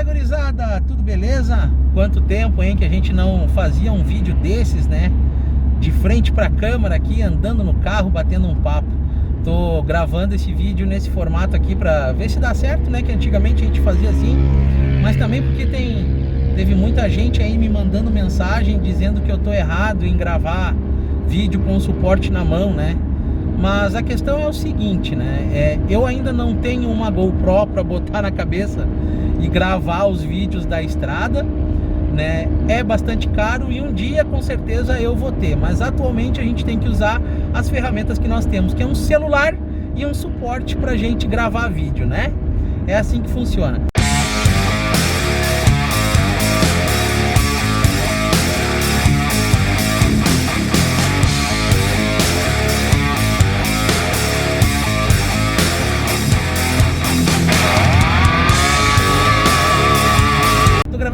gurizada, tudo beleza? Quanto tempo, hein, que a gente não fazia um vídeo desses, né? De frente pra câmera aqui, andando no carro, batendo um papo. Tô gravando esse vídeo nesse formato aqui pra ver se dá certo, né? Que antigamente a gente fazia assim, mas também porque teve muita gente aí me mandando mensagem dizendo que eu tô errado em gravar vídeo com o suporte na mão, né? Mas a questão é o seguinte, né? Eu ainda não tenho uma GoPro para botar na cabeça e gravar os vídeos da estrada, né? É bastante caro e um dia com certeza eu vou ter. Mas atualmente a gente tem que usar as ferramentas que nós temos, que é um celular e um suporte para a gente gravar vídeo, né? É assim que funciona.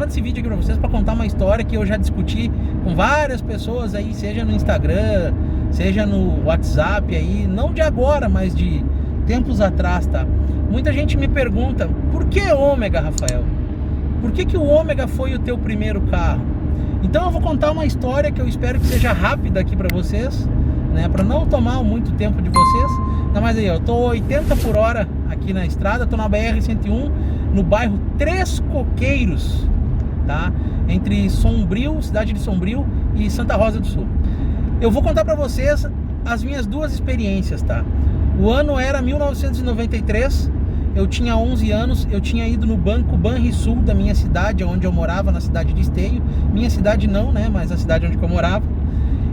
Esse vídeo aqui para vocês para contar uma história que eu já discuti com várias pessoas aí, seja no Instagram, seja no WhatsApp aí, não de agora, mas de tempos atrás, tá? Muita gente me pergunta, por que Ômega, Rafael? Por que o Ômega foi o teu primeiro carro? Então eu vou contar uma história que eu espero que seja rápida aqui para vocês, né? Para não tomar muito tempo de vocês. Não, mas aí, eu tô 80 por hora aqui na estrada, tô na BR-101, no bairro Três Coqueiros, tá? Entre Sombrio, cidade de Sombrio e Santa Rosa do Sul. Eu vou contar para vocês as minhas duas experiências, tá? O ano era 1993, eu tinha 11 anos, eu tinha ido no Banco Banrisul da minha cidade, onde eu morava, na cidade de Esteio. Minha cidade não, né? Mas a cidade onde eu morava.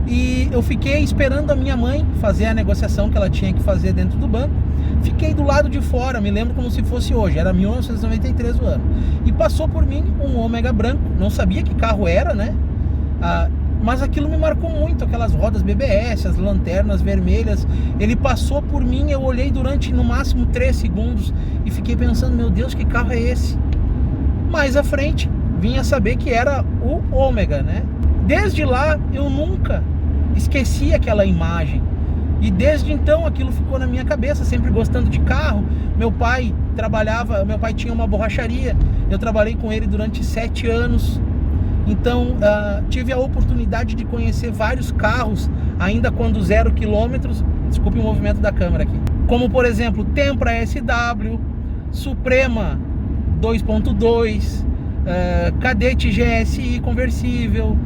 E eu fiquei esperando a minha mãe fazer a negociação que ela tinha que fazer dentro do banco. Fiquei do lado de fora, me lembro como se fosse hoje, era 1993 o ano. E passou por mim um Ômega branco, não sabia que carro era, né? Mas aquilo me marcou muito, aquelas rodas BBS, as lanternas vermelhas. Ele passou por mim, eu olhei durante no máximo 3 segundos e fiquei pensando, meu Deus, que carro é esse? Mais à frente, vim a saber que era o Ômega, né? Desde lá, eu nunca esqueci aquela imagem. E desde então aquilo ficou na minha cabeça, sempre gostando de carro. Meu pai tinha uma borracharia, eu trabalhei com ele durante 7 anos. Então tive a oportunidade de conhecer vários carros, ainda quando 0 km, desculpe o movimento da câmera aqui. Como por exemplo, Tempra SW, Suprema 2.2, Cadete GSI conversível,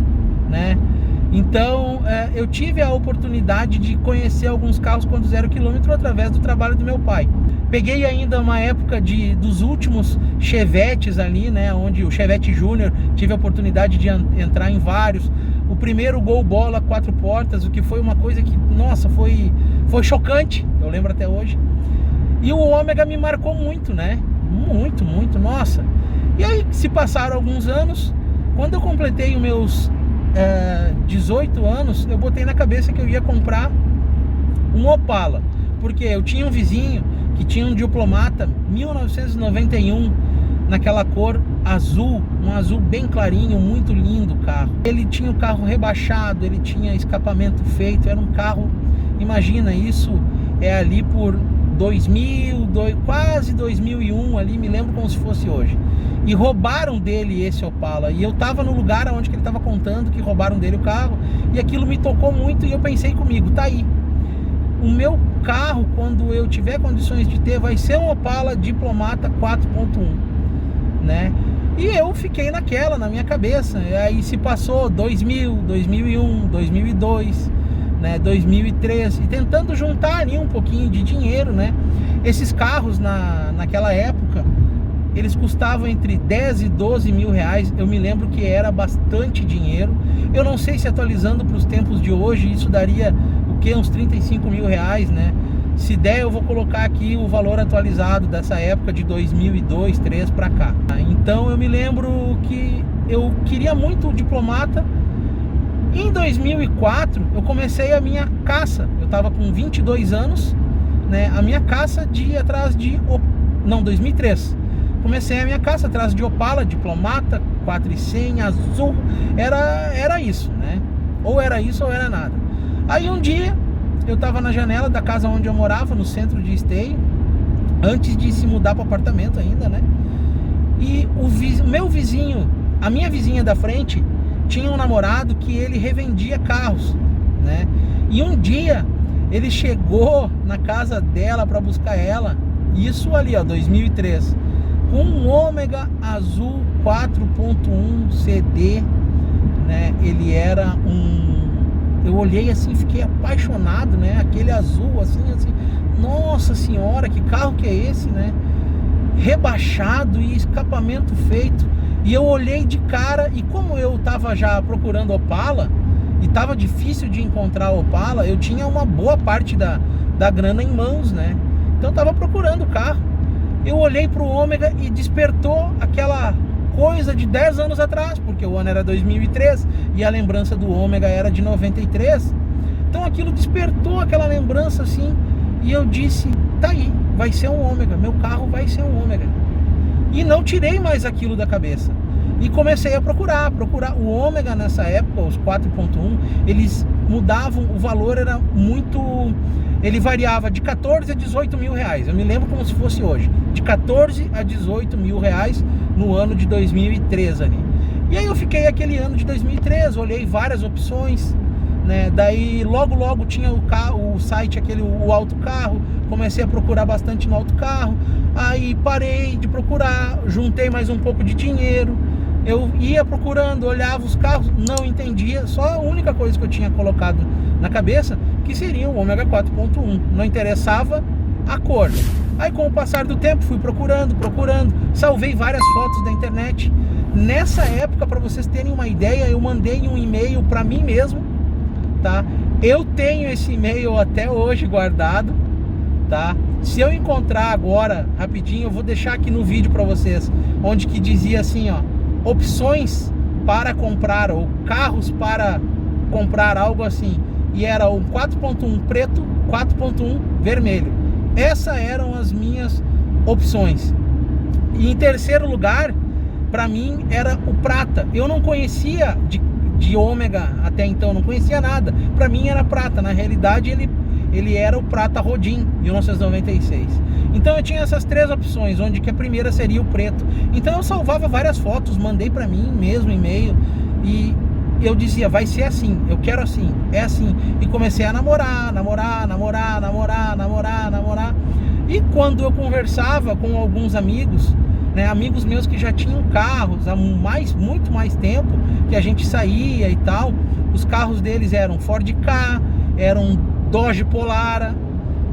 né? Então eu tive a oportunidade de conhecer alguns carros quando 0 km através do trabalho do meu pai. Peguei ainda uma época dos últimos Chevetes ali, né? Onde o Chevette Júnior, tive a oportunidade de entrar em vários. O primeiro Gol Bola 4 portas, o que foi uma coisa que, nossa, foi chocante, eu lembro até hoje. E o Ômega me marcou muito, né? Muito, muito, nossa. E aí se passaram alguns anos, quando eu completei os meus 18 anos, eu botei na cabeça que eu ia comprar um Opala, porque eu tinha um vizinho que tinha um Diplomata 1991 naquela cor azul, um azul bem clarinho, muito lindo o carro. Ele tinha o carro rebaixado, ele tinha escapamento feito, era um carro, imagina, isso é ali por 2000, quase 2001 ali, me lembro como se fosse hoje. E roubaram dele esse Opala, e eu tava no lugar onde ele tava contando que roubaram dele o carro, e aquilo me tocou muito, e eu pensei comigo, tá aí, o meu carro, quando eu tiver condições de ter, vai ser um Opala Diplomata 4.1, né? E eu fiquei na minha cabeça, e aí se passou 2000, 2001, 2002, né, 2003, e tentando juntar ali um pouquinho de dinheiro, né? Esses carros naquela época, eles custavam entre 10 e 12 mil reais. Eu me lembro que era bastante dinheiro. Eu não sei se atualizando para os tempos de hoje isso daria o que? Uns 35 mil reais, né? Se der, eu vou colocar aqui o valor atualizado dessa época de 2002, 2003 para cá. Então eu me lembro que eu queria muito o Diplomata. Em 2004 eu comecei a minha caça. Eu estava com 22 anos, né? A minha caça de ir atrás de... Não, 2003. Comecei a minha caça atrás de Opala, Diplomata, 400, azul. Era isso, né? Ou era isso ou era nada. Aí um dia eu tava na janela da casa onde eu morava, no centro de Esteio, antes de se mudar para o apartamento ainda, né? E o meu vizinho, a minha vizinha da frente, tinha um namorado que ele revendia carros, né? E um dia ele chegou na casa dela para buscar ela, isso ali, ó, 2003, com um Ômega azul 4.1 CD, né? Ele era eu olhei assim, fiquei apaixonado, né? Aquele azul, assim, nossa senhora, que carro que é esse, né? Rebaixado e escapamento feito. E eu olhei de cara, e como eu tava já procurando Opala, e tava difícil de encontrar Opala, eu tinha uma boa parte da grana em mãos, né? Então eu tava procurando o carro. Eu olhei pro Ômega e despertou aquela coisa de 10 anos atrás, porque o ano era 2003 e a lembrança do Ômega era de 93. Então aquilo despertou aquela lembrança assim, e eu disse, tá aí, vai ser um Ômega, meu carro vai ser um Ômega. E não tirei mais aquilo da cabeça. E comecei a procurar o Ômega nessa época, os 4.1, eles mudavam, o valor era muito... Ele variava de 14 a 18 mil reais. Eu me lembro como se fosse hoje. De 14 a 18 mil reais no ano de 2003 ali. E aí eu fiquei aquele ano de 2003, olhei várias opções, né? Daí logo tinha o site, o Autocarro. Comecei a procurar bastante no Autocarro. Aí parei de procurar, juntei mais um pouco de dinheiro. Eu ia procurando, olhava os carros, não entendia. Só a única coisa que eu tinha colocado na cabeça, que seria o Ômega 4.1. Não interessava a cor. Aí com o passar do tempo fui procurando, salvei várias fotos da internet. Nessa época, para vocês terem uma ideia, eu mandei um e-mail para mim mesmo, tá? Eu tenho esse e-mail até hoje guardado, tá? Se eu encontrar agora, rapidinho, eu vou deixar aqui no vídeo para vocês, onde que dizia assim, ó, opções para comprar, ou carros para comprar, algo assim. E era o 4.1 preto, 4.1 vermelho. Essas eram as minhas opções. E em terceiro lugar, para mim, era o prata. Eu não conhecia de Ômega até então, não conhecia nada. Para mim era prata. Na realidade, ele era o prata Rodin, 1996. Então eu tinha essas três opções, onde que a primeira seria o preto. Então eu salvava várias fotos, mandei para mim mesmo e-mail, e eu dizia, vai ser assim, eu quero assim, é assim. E comecei a namorar. E quando eu conversava com alguns amigos, né, amigos meus que já tinham carros há muito mais tempo, que a gente saía e tal, os carros deles eram Ford Ka, eram Dodge Polara,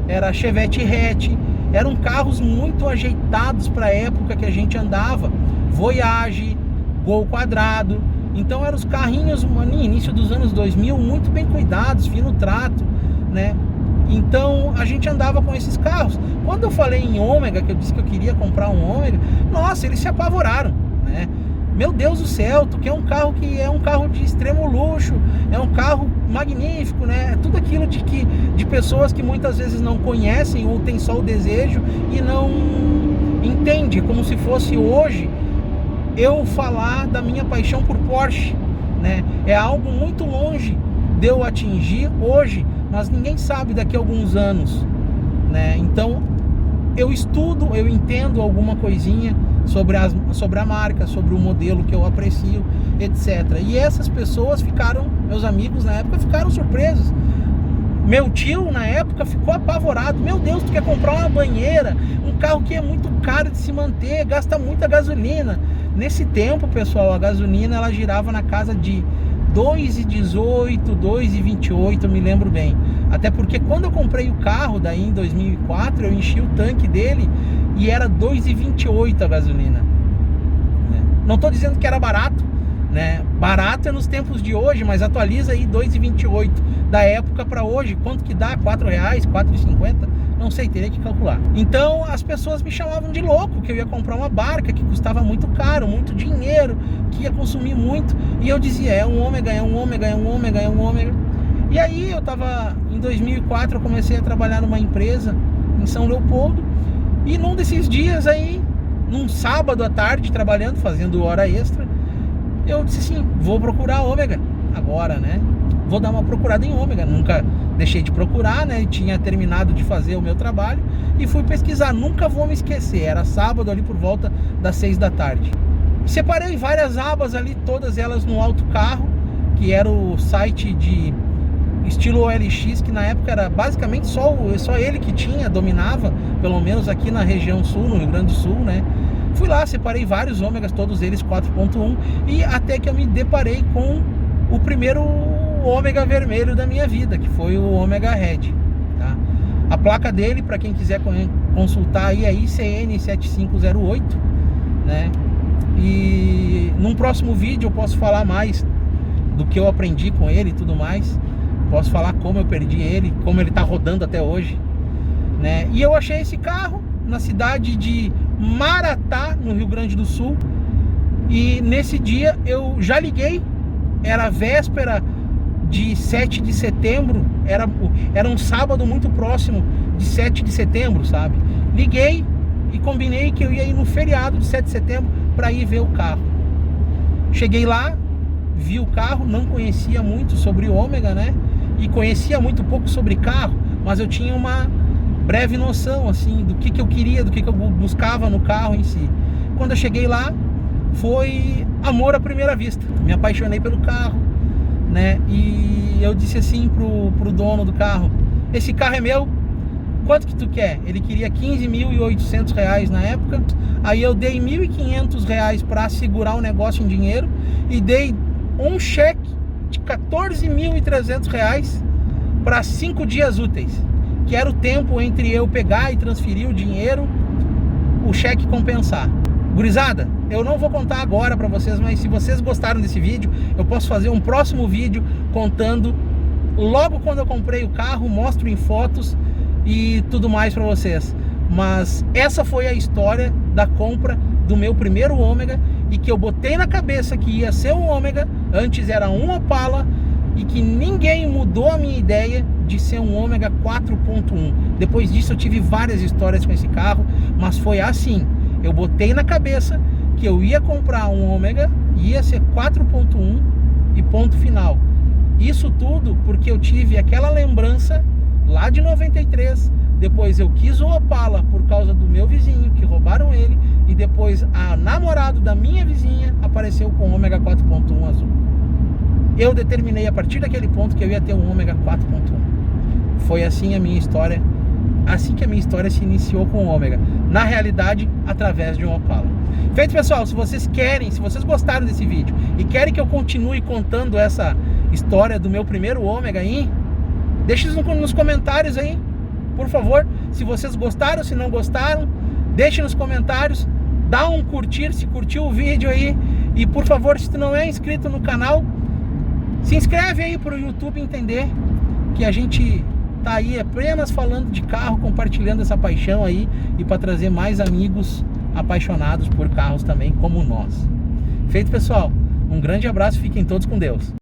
era Chevette hatch, eram carros muito ajeitados para a época que a gente andava, Voyage, Gol quadrado. Então eram os carrinhos no início dos anos 2000 muito bem cuidados, fino trato, né? Então a gente andava com esses carros. Quando eu falei em Ômega, que eu disse que eu queria comprar um Ômega, nossa, eles se apavoraram, né? Meu Deus do céu, tu quer um carro que é um carro de extremo luxo, é um carro magnífico, né? Tudo aquilo de pessoas que muitas vezes não conhecem ou tem só o desejo e não entende, como se fosse hoje eu falar da minha paixão por Porsche, né? É algo muito longe de eu atingir hoje, mas ninguém sabe daqui a alguns anos, né? Então eu estudo, eu entendo alguma coisinha sobre a marca, sobre o modelo que eu aprecio, etc. E essas pessoas ficaram, meus amigos na época, ficaram surpresos. Meu tio na época ficou apavorado. Meu Deus, tu quer comprar uma banheira, um carro que é muito caro de se manter, gasta muita gasolina. Nesse tempo, pessoal, a gasolina ela girava na casa de 2,18, 2,28, eu me lembro bem. Até porque quando eu comprei o carro daí em 2004, eu enchi o tanque dele e era 2,28 a gasolina. Não estou dizendo que era barato, né? Barato é nos tempos de hoje, mas atualiza aí 2,28 da época para hoje, quanto que dá? R$4, R$4,50? Não sei, teria que calcular. Então as pessoas me chamavam de louco, que eu ia comprar uma barca que custava muito caro, muito dinheiro, que ia consumir muito. E eu dizia, é um Ômega, é um Ômega, é um Ômega, é um Ômega. E aí eu tava, em 2004, eu comecei a trabalhar numa empresa em São Leopoldo. E num desses dias aí, num sábado à tarde, trabalhando, fazendo hora extra, eu disse assim, vou procurar Ômega agora, né? Vou dar uma procurada em Ômega. Nunca deixei de procurar, né? Tinha terminado de fazer o meu trabalho e fui pesquisar. Nunca vou me esquecer. Era sábado ali por volta das 6 da tarde. Separei várias abas ali, todas elas no Auto Carro, que era o site de estilo OLX, que na época era basicamente só ele que dominava, pelo menos aqui na região sul, no Rio Grande do Sul, né? Fui lá, separei vários ômegas, todos eles 4.1, e até que eu me deparei com o primeiro ômega vermelho da minha vida, que foi o Ômega Red, tá? A placa dele, para quem quiser consultar aí, é ICN 7508, né? E num próximo vídeo eu posso falar mais do que eu aprendi com ele e tudo mais. Posso falar como eu perdi ele, como ele tá rodando até hoje, né? E eu achei esse carro na cidade de Maratá, no Rio Grande do Sul. E nesse dia eu já liguei, era véspera de 7 de setembro, era um sábado muito próximo de 7 de setembro, sabe? Liguei e combinei que eu ia ir no feriado de 7 de setembro para ir ver o carro. Cheguei lá, vi o carro, não conhecia muito sobre o Ômega, né? E conhecia muito pouco sobre carro, mas eu tinha uma breve noção, assim, do que eu queria, do que eu buscava no carro em si. Quando eu cheguei lá, foi amor à primeira vista. Me apaixonei pelo carro, né? E eu disse assim pro dono do carro: esse carro é meu, quanto que tu quer? Ele queria R$15.800 na época. Aí eu dei R$1.500 para segurar o negócio em dinheiro e dei um cheque de R$14.300 para 5 dias úteis, que era o tempo entre eu pegar e transferir o dinheiro, o cheque compensar. Gurizada, eu não vou contar agora para vocês, mas se vocês gostaram desse vídeo, eu posso fazer um próximo vídeo contando logo quando eu comprei o carro, mostro em fotos e tudo mais para vocês. Mas essa foi a história da compra do meu primeiro Ômega, e que eu botei na cabeça que ia ser um Ômega. Antes era um Opala, e que ninguém mudou a minha ideia de ser um Ômega 4.1. Depois disso eu tive várias histórias com esse carro, mas foi assim, eu botei na cabeça que eu ia comprar um Ômega, ia ser 4.1 e ponto final. Isso tudo porque eu tive aquela lembrança lá de 93, depois eu quis o Opala por causa do meu vizinho, que roubaram ele, e depois a namorada da minha vizinha apareceu com o Ômega 4.1 azul. Eu determinei a partir daquele ponto que eu ia ter um Ômega 4.1. Foi assim a minha história, assim que a minha história se iniciou com o Ômega, na realidade através de um Opala. Feito, pessoal, se vocês gostaram desse vídeo e querem que eu continue contando essa história do meu primeiro Ômega aí, deixe nos comentários aí, por favor. Se vocês gostaram, se não gostaram, deixe nos comentários, dá um curtir se curtiu o vídeo aí, e por favor, se tu não é inscrito no canal, se inscreve aí para o YouTube entender que a gente tá aí apenas falando de carro, compartilhando essa paixão aí, e para trazer mais amigos apaixonados por carros também como nós. Feito, pessoal, um grande abraço, fiquem todos com Deus.